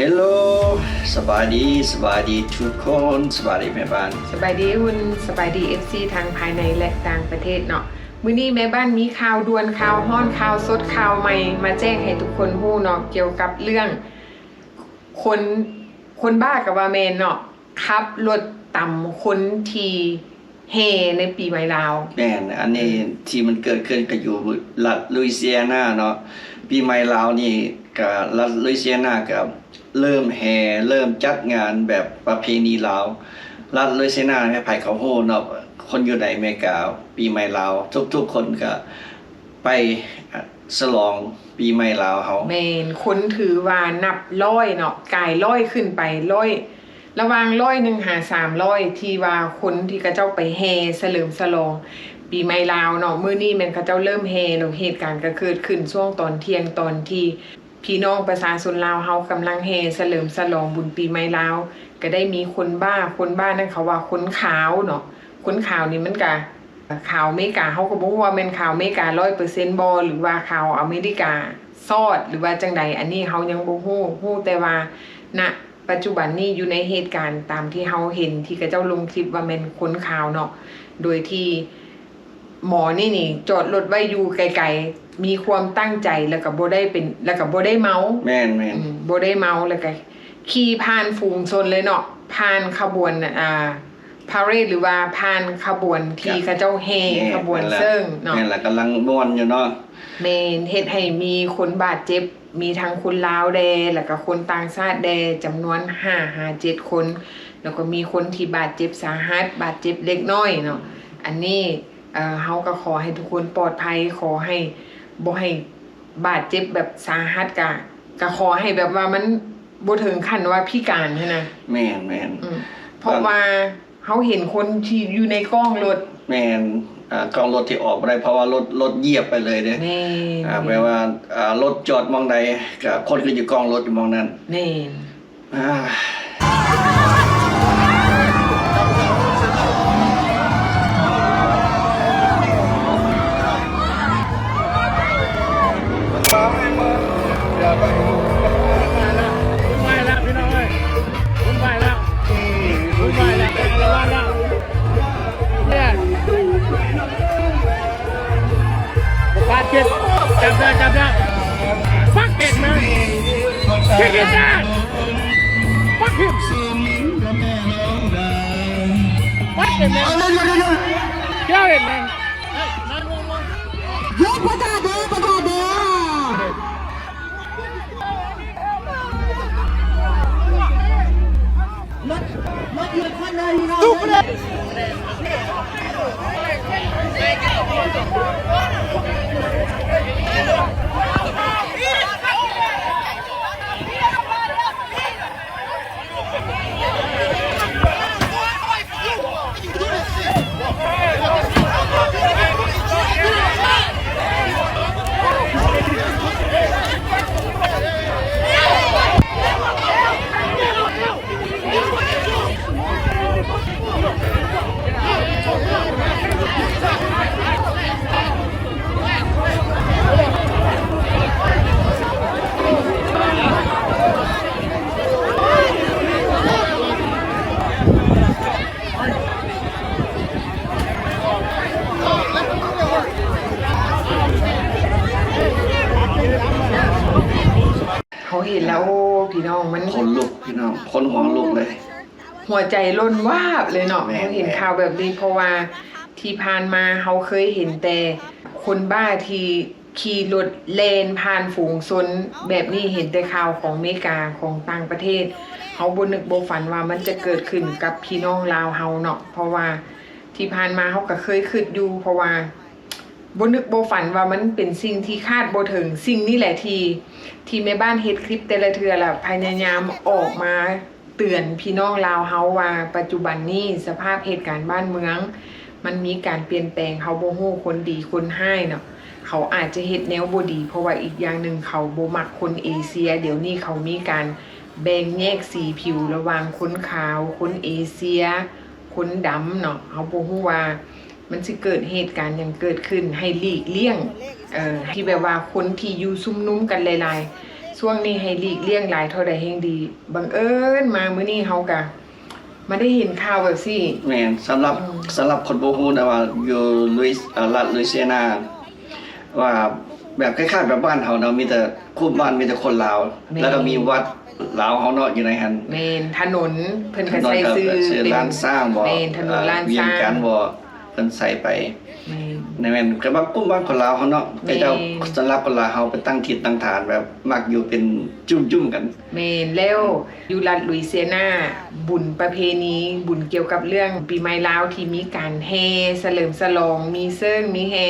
ฮลโหลสบายดีทุกคนสบายดีแม่บ้านสบายดีคุณสบายดี FC ทางภายในและต่างประเทศเนาะมื้อนี้แม่บ้านมีข่าวด่วนข่าวฮ้อนข่าวสดข่าวใหม่มาแจ้งให้ทุกคนรู้เนาะเกี่ยวกับเรื่องคนบ้ากับว่าแม่นเนาะขับรถต่ำคนที่เฮในปีใหม่ลาวแม่นอันนี้ที่มันเกิดขึ้นก็อยู่รัฐลุยเซียนาเนาะปีใหม่ลาวนี่ก็รัฐลุยเซียนาก็เริ่มจัดงานแบบประเพณีลาวรัฐลุยเซียนาให้ไผเขาโฮเนาะคนอยู่ในอเมริกาปีใหม่ลาวทุกๆคนก็ไปฉลองปีใหม่ลาวเฮาแม่นคนถือว่านับร้อยเนาะกายร้อยขึ้นไปร้อยระหว่าง100 หา300ที่ว่าคนที่เขาเจ้าไปแห่เฉลิมฉลองปีใหม่ลาวเนาะมื้อนี้แม่นเขาเจ้าเริ่มแห่เนาะเหตุการณ์ก็เกิดขึ้นช่วงตอนเที่ยงตอนที่พี่น้องประชาชนลาวเฮากำลังแห่เฉลิมฉลองบุญปีใหม่ลาวก็ได้มีคนบ้านั่นเขาว่าคนขาวเนาะคนขาวนี่มันก็ข่าวอเมริกาเฮาก็บ่ฮู้ว่าแม่นข่าวอเมริกา 100% บ่หรือว่าข่าวอเมริกาซอดหรือว่าจังใดอันนี้เฮายังบ่ฮู้แต่ว่าณปัจจุบันนี้อยู่ในเหตุการณ์ตามที่เฮาเห็นที่เขาเจ้าลงคลิปว่าแม่นคนขาวเนาะโดยที่หมอนี่จอดรถไว้อยู่ไกลๆมีความตั้งใจแล้วก็บ่ได้เมาแม่นบ่ได้เมาแล้วก็ขี่ผ่านฝูงชนเลยเนาะผ่านขบวนพาเหรดหรือว่าผ่านขบวนที่เขาเจ้าแห่ขบวนเซิ่งเนาะแม่นล่ะกำลังม่วนอยู่เนาะแม่นเฮ็ดให้มีคนบาดเจ็บมีทั้งคนลาวแดแล้วก็คนต่างชาติแดจำนวน5-7 คนแล้วก็มีคนที่บาดเจ็บสาหัสบาดเจ็บเล็กน้อยเนาะอันนี้เฮาก็ขอให้ทุกคนปลอดภัยขอให้บ่ให้บาดเจ็บแบบสาหัสก็ขอให้แบบว่ามันบ่ถึงขั้นว่าพิการใช่นะแม่นเพราะว่าเฮาเห็นคนที่อยู่ในกล้องรถแม่นกล้องรถที่ออกบ่ได้เพราะว่ารถเหยียบไปเลยเด้แม่นแปลว่ารถจอดมองใดก็คนก็อยู่กล้องรถอยู่มองนั้นแม่นจับได้ฟักเด็กมันเก่งจังฟักหิมฟักเด็กมันเจ้าเห็นไหมยกประกาศเด้อรถหยุดคนเลยพี่น้องตุ๊กเลยเขาเห็นแล้วพี่น้องมันคนลุกพี่น้องคนหัวลุกเลยหัวใจล้นวาบเลยเนาะเขาเห็นข่าวแบบนี้เพราะว่าที่ผ่านมาเขาเคยเห็นแต่คนบ้าที่ขี่รถเลนผ่านฝูงชนแบบนี้เห็นแต่ข่าวของอเมริกาของต่างประเทศเขาบ่นึกบ่ฝันว่ามันจะเกิดขึ้นกับพี่น้องลาวเฮาเนาะเพราะว่าที่ผ่านมาเขาก็เคยคิดอยู่เพราะว่าบ่นึกบ่ฝันว่ามันเป็นสิ่งที่คาดบ่ถึงสิ่งนี้แหละที่แม่บ้านเฮ็ดคลิปแต่ละเทื่อล่ะพยายามออกมาเตือนพี่น้องลาวเฮาว่าปัจจุบันนี้สภาพเหตุการณ์บ้านเมืองมันมีการเปลี่ยนแปลงเขาบ่ฮู้คนดีคนร้ายเนาะเขาอาจจะเฮ็ดแนวบ่ดีเพราะว่าอีกอย่างนึงเขาบ่มักคนเอเชียเดี๋ยวนี้เขามีการแบ่งแยกสีผิวระหว่างคนขาวคนเอเชียคนดำเนาะเขาบ่ฮู้ว่า มันสิเกิดเหตุการณ์อย่างเกิดขึ้นให้หลีกเลี่ยงที่แบบว่าคนที่อยู่ซุ่มนุ้มกันหลายๆ ช่วงนี้ให้หลีกเลี่ยงหลายเท่าใดแห่งดีบังเอิญมามื้อนี้เฮาก็มาได้เห็นข่าวแบบซี่ แม่นสำหรับคนบ่ฮู้นะว่าอยู่รัฐลุยเซียนาว่าแบบคล้ายๆแบบบ้านเฮาเนาะมีแต่คู่บ้านมีแต่คนลาวแล้วก็มีวัดลาวเฮาเนาะอยู่ในหัน แม่นถนนเพิ่นก็ใส่ซื้อ เป็นร้านสร้างบ่ แม่นถนนร้านสร้าง เวียงจันทน์บ่เพิ่นใส่ไป แม่น ในแม่นก็ว่ากลุ่มบ้านคนลาวเฮาเนาะ แม่ แต่เจ้าสำหรับคนลาวเฮาไปตั้งถิ่นตั้งฐานแบบมักอยู่เป็นจุ่มๆกัน แม่นแล้วอยู่รัฐลุยเซียนาบุญประเพณีบุญเกี่ยวกับเรื่องปีใหม่ลาวที่มีการแห่เฉลิมฉลองมีเซิ่งมีแห่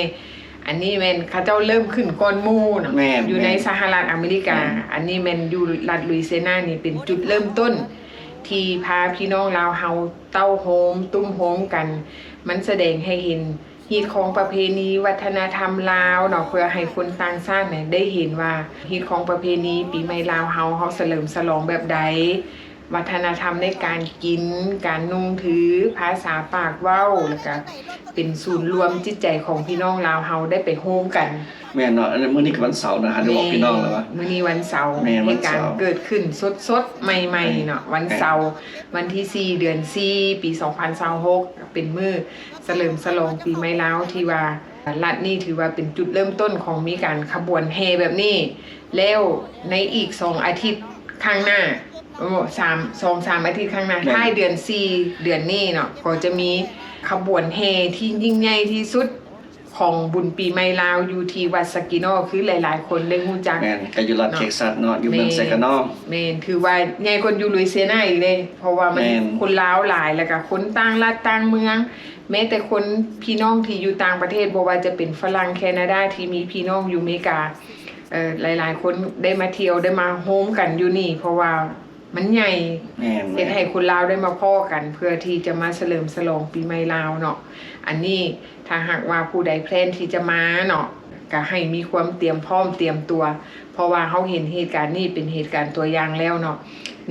อันนี้แม่นเขาเจ้าเริ่มขึ้นก่อนหมู่เนาะ แม่น อยู่ในสหรัฐอเมริกา อันนี้แม่นอยู่รัฐลุยเซียนานี่เป็นจุดเริ่มต้น ที่พาพี่น้องลาวเฮาเต้าโฮมตุ้มโฮมกัน มันแสดงให้เห็นฮีตของประเพณีวัฒนธรรมลาวเนาะเพื่อให้คนต่างชาติเนี่ยได้เห็นว่าฮีตของประเพณีปีใหม่ลาวเฮาเฉลิมฉลองแบบใดวัฒนธรรมในการกินการนุ่งถือภาษาปากเว้าแล้วก็เป็นศูนย์รวมจิตใจของพี่น้องลาวเฮาได้ไปโฮมกัน แม่นเนาะอันนี้มื้อนี้ก็วันเสาร์นะฮะได้บอกพี่น้องแล้วว่า มื้อนี้วันเสาร์ แม่วั เห น ตุ เสา การ ร์ ณ์เกิดขึ้นสดๆใหม่ๆเนาะวันเสาร์วันที่4เดือน4ปี2026เป็นมื้อเฉลิมฉลองปีใหม่ลาวที่ว่ารัฐนี้ถือว่าเป็นจุดเริ่มต้นของมีการขบวนแห่แบบนี้ แล้วในอีก2อาทิตย์ข้างหน้า2-3 อาทิตย์ข้างหน้าท้ายเดือน4เดือนนี้เนาะก็จะมีขบวนแห่ที่ยิ่งใหญ่ที่สุดของบุญปีใหม่ลาวอยู่ที่วัดสกิโนคือหลายๆคนได้รู้จัก แม่นก็อยู่รัฐเท็กซัสเนาะอยู่เมืองเซกานอ แม่นคือว่าใหญ่คนอยู่ลุยเซียนาอีกเลยเพราะว่ามัน แม่น คนลาวหลายแล้วก็คนต่างรัฐต่างเมือง แม้แต่คนพี่น้องที่อยู่ต่างประเทศบ่ว่าจะเป็นฝรั่งแคนาดาที่มีพี่น้องอยู่อเมริกาหลายๆคนได้มาเที่ยวได้มาโฮมกันอยู่นี่ เพราะว่ามันใหญ่ แม่น เฮ็ดให้คนลาวได้มาพ้อกัน เพื่อที่จะมาเฉลิมฉลองปีใหม่ลาวเนาะอันนี้ถ้าหากว่าผู้ใดแพลนที่จะมาเนาะก็ให้มีความเตรียมพร้อมเตรียมตัว เพราะว่าเขาเห็นเหตุการณ์นี้เป็นเหตุการณ์ตัวอย่างแล้วเนาะ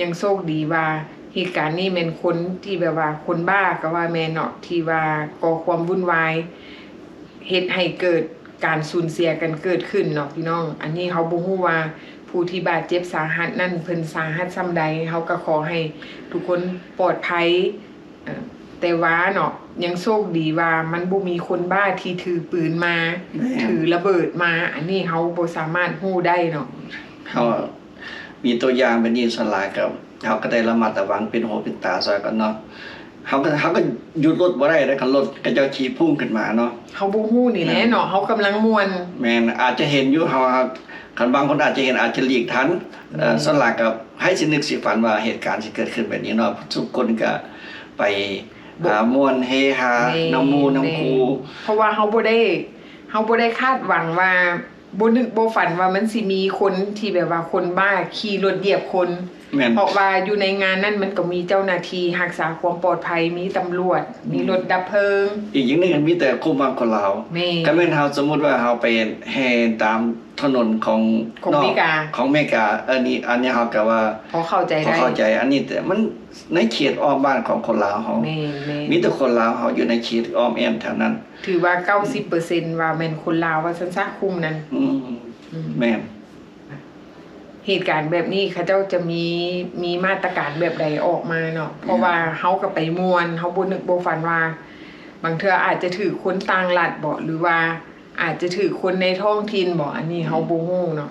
ยังโชคดีว่าเหตุการณ์นี้เป็นคนที่แบบว่าคนบ้าก็ว่าแม่นเนาะที่ว่าก่อความวุ่นวายเฮ็ดให้เกิดการสูญเสียกันเกิดขึ้นเนาะพี่น้องอันนี้เขาบ่ฮู้ว่าผู้ที่บาดเจ็บสาหัสนั่นเพิ่นสาหัสส่ำใดเขาก็ขอให้ทุกคนปลอดภัยแต่ว่าเนาะยังโชคดีว่ามันบ่มีคนบ้าที่ถือปืนมาถือระเบิดมาอันนี้เขาบ่สามารถฮู้ได้เนาะ เขามีตัวอย่างเป็นอิสระกับเขาก็ได้ระมัดระวังเป็นหูเป็นตาซอยกันเนาะเขาก็หยุดรถบ่ได้แล้วคันรถก็เจ้าขี่พุ่งขึ้นมาเนาะ เขาบ่ฮู้นี่แหละเนาะเขากำลังม่วน แม่นอาจจะเห็นอยู่เขาคันบางคนอาจจะเห็นอาจจะหลีกทันสลากกับให้สินึกสิฝันว่าเหตุการณ์สิเกิดขึ้นแบบนี้เนาะทุกคนก็ไปม่วนเฮฮาน้ำมูน้ำคู เพราะว่าเขาบ่ได้คาดหวังว่าบ่นึกบ่ฝันว่ามันสิมีคนที่แบบว่าคนบ้าขี่รถเหยียบคน แม่น เพราะว่าอยู่ในงานนั้นมันก็มีเจ้าหน้าที่รักษาความปลอดภัยมีตำรวจมีรถดับเพลิง อีกอย่างหนึงมีแต่คู่บางคนลาว แม่ ก็แม่นเฮาสมมุติว่าเฮาไปแห่ตามถนนของ ของอเมริกา ของอเมริกาอันนี้เฮาก็ว่า พอเข้าใจ พอ ได้ เข้าใจอันนี้แต่มันในเขตอ้อมบ้านของคนลาวเฮา แม่ มีแต่คนลาวเฮาอยู่ในเขตอ้อมแอมแถวนั้น ถือว่า 90% ว่าแม่นคนลาวว่าซั่นซะคุมนั้น แม่น เหตุการณ์แบบนี้เขาเจ้าจะมีมาตรการแบบใดออกมาเนาะเพราะว่าเฮาก็ไปม่วนเฮาบ่นึกบ่ฝันว่า บางเทื่ออาจจะถือคนต่างรัฐบ่หรือว่าอาจจะถือคนในท้องถิ่นบ่อันนี้เฮาบ่ฮู้เนาะ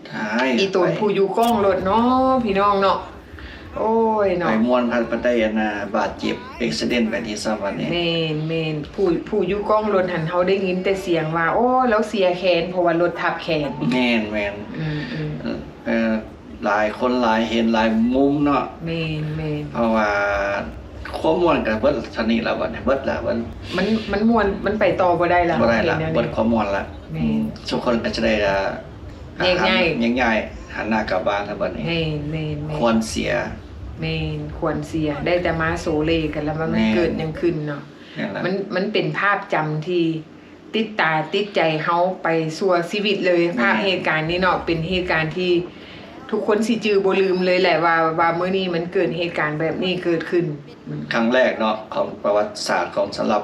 ใช่ อีตนผู้อยู่กล้องรถเนาะพี่น้องเนาะโอ้ย ไป เนาะ ม่วนพันปได้อันน่ะบาดเจ็บอุบิเหตุแบบนี้ซะวันนี้ แม่นผู้อยู่กล้องรถหันเฮาได้ยินแต่เสียงว่าโอ้แล้วเสียแขนเพราะว่ารถทับแขน แม่น หลายคนหลายเห็นหลายมุมเนาะ แม่น เพราะว่าความม่วนกับเบิดชนิดแล้วบัดนี้เบิดแล้วมัน มันม่วนมันไปต่อบ่ได้แล้ว บ่ได้ละ เห็นแนว เบิด นี้ ความม่วนละ แม่น ทุกคนก็จะได้ ง่ายๆ ง่ายๆหันหน้ากลับบ้านแล้วบัดนี้ แม่น ควรเสีย แม่นควรเสียได้แต่มาโซเลกันแล้วว่ามัน แม่น เกิดหยังขึ้นเนาะ นั่นแหละ มันเป็นภาพจำที่ติดตาติดใจเฮาไปชั่วชีวิตเลยภาพเหตุการณ์นี้เนาะเป็นเหตุการณ์ที่ทุกคนสิจือบ่ลืมเลยแหละว่ามื้อนี้มันเกิดเหตุการณ์แบบนี้เกิดขึ้น ครั้งแรกเนาะของประวัติศาสตร์ของสำหรับ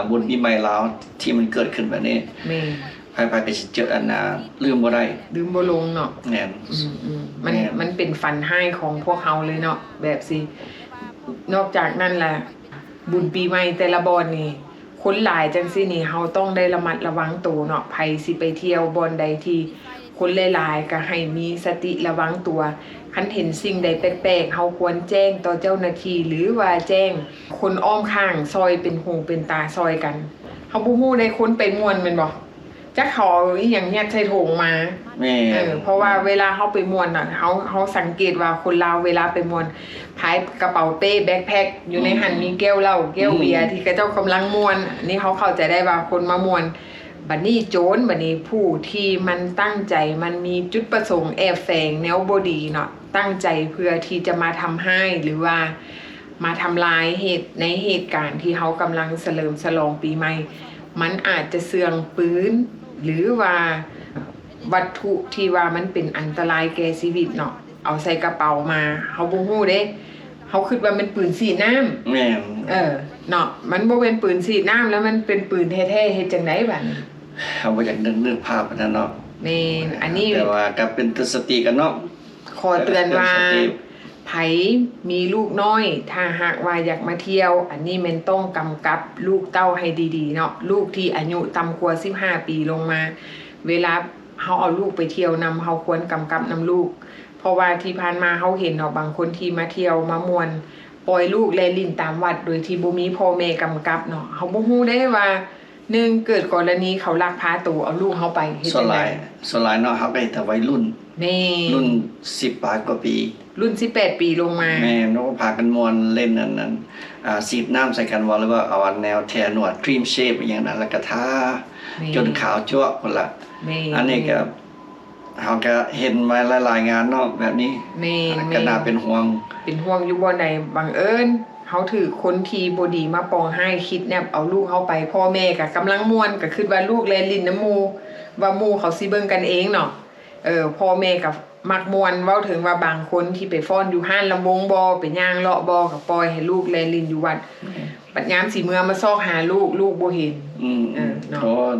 บุญปีใหม่ลาวที่มันเกิดขึ้นแบบนี้ แม่น ไปก็สิเจออันน่ะลืมบ่ได้ ลืมบ่ลงเนาะ แม่น มัน แม่น มันเป็นฝันให้ของพวกเฮาเลยเนาะแบบสินอกจากนั้นล่ะบุญปีใหม่แต่ละบอนนี่คนหลายจังซี่นี่เฮาต้องได้ระมัดระวังตัวเนาะไผสิไปเที่ยวบอนใดที่คนหลายๆก็ให้มีสติระวังตัวคันเห็นสิ่งใดแปลกๆเฮาควรแจ้งต่อเจ้าหน้าที่หรือว่าแจ้งคนอ้อมข้างซอยเป็นหูเป็นตาซอยกันเฮาบ่ฮู้ได้คนไปม่วนแม่นบ่จักเขาอีหยังยัดใส่ถุงมา แม่น เพราะว่าเวลาเขาไปมวนอ่ะเขาสังเกตว่าคนลาวเวลาไปมวนพายกระเป๋าเป้แบ็คแพ็คอยู่ในหันมีแก้วเหล้าแก้วเบียร์ที่กระเจ้ากำลังมวนอันนี่เขาเข้าใจได้ว่าคนมามวนบัดนี้โจรบัดนี้ผู้ที่มันตั้งใจมันมีจุดประสงค์แอบแฝงแนวบดีเนาะตั้งใจเพื่อที่จะมาทำให้หรือว่ามาทำลายเหตุการณ์ที่เขากำลังเฉลิมฉลองปีใหม่มันอาจจะเสื่องปืนหรือว่าวัตถุที่ว่ามันเป็นอันตรายแก่ชีวิตเนาะเอาใส่กระเป๋ามาเฮาบ่ฮู้เด้เฮาคิดว่ามันปืนฉีดน้ำ แม่น เนาะมันบ่เป็นปืนฉีดน้ำแล้วมันเป็นปืนแท้ๆเฮ็ดจังได๋บัดนี้ เฮาบ่อยากนึกภาพอันนั้นเนาะ แม่นอันนี้ แต่ว่าก็เป็นสติกันเนาะ ขอเตือนว่าไผมีลูกน้อยถ้าหากว่าอยากมาเที่ยวอันนี้แม่นต้องกำกับลูกเต้าให้ดีๆเนาะลูกที่อายุต่ำกว่า15ปีลงมาเวลาเฮาเอาลูกไปเที่ยวนำเฮาควรกำกับนำลูกเพราะว่าที่ผ่านมาเฮาเห็นเนาะบางคนที่มาเที่ยวมามวนปล่อยลูกแลลิ้นตามวัดโดยที่บ่มีพ่อแม่กำกับเนาะเฮาบ่ฮู้ได้ว่าหนึ่งเกิดกรณีเขาลักพาตัวเอาลูกเฮาไปเฮ็ด ส่วน จัง ห ได๋ ลายเนาะเฮาก็เห็นแต่วัยรุ่น แม่ รุ่น10 กว่าปี รุ่น18ปีลงมา แม่นก็พากันม่วนเล่นอันนั้นสีดน้ำใส่กันว่าหรือว่าเอาอันแนวแทหนวดครีมเชฟอย่างนั้นแล้วก็ทา แม่ จนขาวจั่วพุ่นล่ะ แม่ อันนี้ก็เฮาก็เห็นมาหลายๆงานเนาะแบบนี้ แม่ ก็น่าเป็นห่วง เป็นห่วงอยู่บ่ใดบังเอิญเฮาถือคนที่บ่ดีมาปองให้คิดแนบเอาลูกเฮาไปพ่อแม่ก็กำลังม่วนก็คิดว่าลูกแลลิ้นน้ำหมู่ว่าหมู่เขาสิเบิ่งกันเองเนาะพ่อแม่ก็มักม่วนเว้าถึงว่าบางคนที่ไปฟ้อนอยู่ห้านลำวงบ่ไปย่างเลาะบ่ก็ปล่อยให้ลูกแลลิ้นอยู่วัดบัดยามสิเมื่อมาซอกหาลูกบ่เห็น เนาะ โอน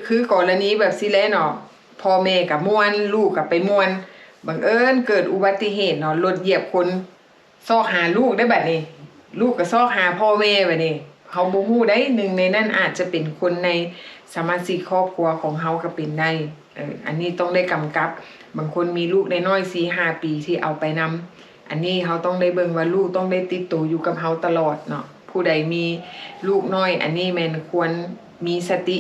คือกรณีแบบสิแลเนาะพ่อแม่ก็ม่วนลูกก็ไปม่วนบังเอิญเกิดอุบัติเหตุเนาะรถเหยียบคนซอกหาลูกได้บัดนี้ลูกก็ซอกหาพ่อแม่บัดนี้เฮาบ่ฮู้ได้หนึ่งในนั้นอาจจะเป็นคนในสมาชิกครอบครัวของเฮาก็เป็นได้อันนี้ต้องได้กำกับบางคนมีลูกน้อยๆ 4-5 ปีที่เอาไปนำอันนี้เฮาต้องได้เบิ่งว่าลูกต้องได้ติดตัวอยู่กับเฮาตลอดเนาะผู้ใดมีลูกน้อยอันนี้แม่นควรมีสติ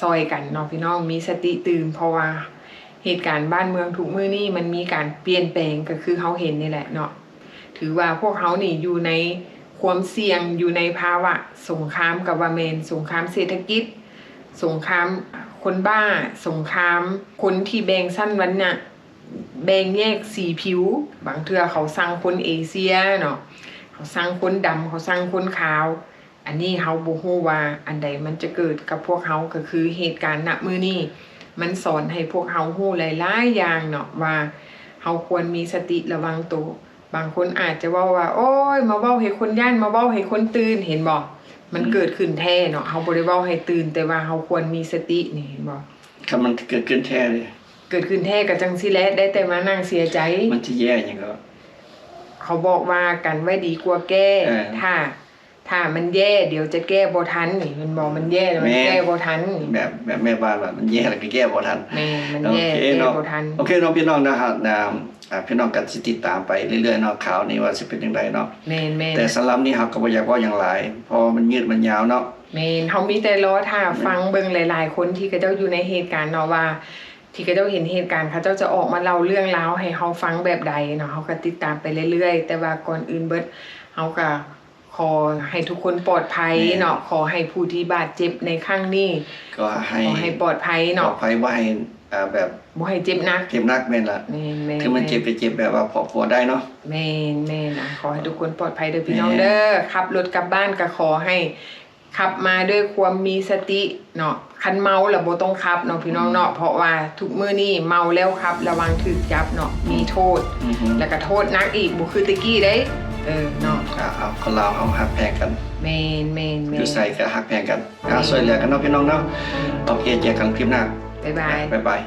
ซอยกันเนาะพี่น้องมีสติตื่นเพราะว่าเหตุการณ์บ้านเมืองทุกมื้อนี้มันมีการเปลี่ยนแปลงก็คือเฮาเห็นนี่แหละเนาะถือว่าพวกเฮานี่อยู่ในความเสี่ยงอยู่ในภาวะสงครามกับว่าแม่นสงครามเศรษฐกิจสงครามคนบ้าสงครามคนที่แบ่งสั้นวันน่ะแบ่งแยกสีผิวบางเทื่อเขาสั่งคนเอเชียเนาะเขาสั่งคนดำเขาสั่งคนขาวอันนี้เฮาบ่ฮู้ว่าอันใดมันจะเกิดกับพวกเฮาก็คือเหตุการณ์ณมื้อนี้มันสอนให้พวกเฮาฮู้หลายๆอย่างเนาะว่าเฮาควรมีสติระวังตัวบางคนอาจจะว่าโอ้ยมาเว้าให้คนย่านมาเว้าให้คนตื่นเห็นบ่มันเกิดขึ้นแท้เนาะเฮาบ่ได้เว้าให้ตื่นแต่ว่าเฮาควรมีสตินี่เห็นบ่ ถ้ามันเกิดขึ้นแท้เลย เกิดขึ้นแท้ก็จังสิแลได้แต่มานั่งเสียใจ มันจะแย่อย่างก็ เขาบอกว่ากันไว้ดีกว่าแก้ ถ้ามันแย่เดี๋ยวจะแก้บ่ทันนี่มันบอกมันแย่แล้วมันแก้บ่ทัน แบบแม่บ้านว่ามันแย่แล้วก็แก้บ่ทัน แม่มัน โอ แย่ เค แก้ เนาะ บ่ทัน โอเคเนาะพี่น้องนะครับพี่น้องกันสิติดตามไปเรื่อยๆเนาะข่าวนี้ว่าสิเป็นจังไดเนาะ แม่น แต่สำหรับนี้ครับก็บ่อยากเว้าหยังหลายเพราะมันยืดมันยาวเนาะ แม่นเฮามีแต่รอถ้าฟังเบิ่งหลายๆคนที่เขาเจ้าอยู่ในเหตุการณ์เนาะว่าที่เขาเจ้าเห็นเหตุการณ์เขาเจ้าจะออกมาเล่าเรื่องราวให้เฮาฟังแบบใดเนาะเฮาก็ติดตามไปเรื่อยๆแต่ว่าก่อนอื่นเบิดเฮาก็ขอให้ทุกคนปลอดภัยเนาะขอให้ผู้ที่บาดเจ็บในครั้งนี้ ก็ให้ ขอให้ปลอดภัย ปลอ เนาะ ดภัยบ่ให้แบบ บ่ให้เจ็บหนัก เจ็บหนักแม่นล่ะ แม่น คือมันเจ็บไปเจ็บแบบว่าพอผัวได้เนาะ แม่นนะขอให้ทุกคนปลอดภัยเด้อพี่น้อง แม่น เด้อขับรถกลับบ้านก็ขอให้ขับมาด้วยความมีสติเนาะคันเมาแล้วบ่ต้องขับเนาะพี่น้องเนาะเพราะว่าทุกมื้อนี้เมาแล้วครับระวังถูกจับเนาะมีโทษ อือฮึ แล้วก็โทษหนักอีกบ่คือตะกี้เด้ เนาะ เอาคนลาวเอาหักแพงกัน แม่น อยู่ใส่ก็หักแพงกันช่วยเหลือกันเนาะพี่น้องเนาะโอเคเจอกันคลิปหน้า บ๊ายบาย บ๊ายบาย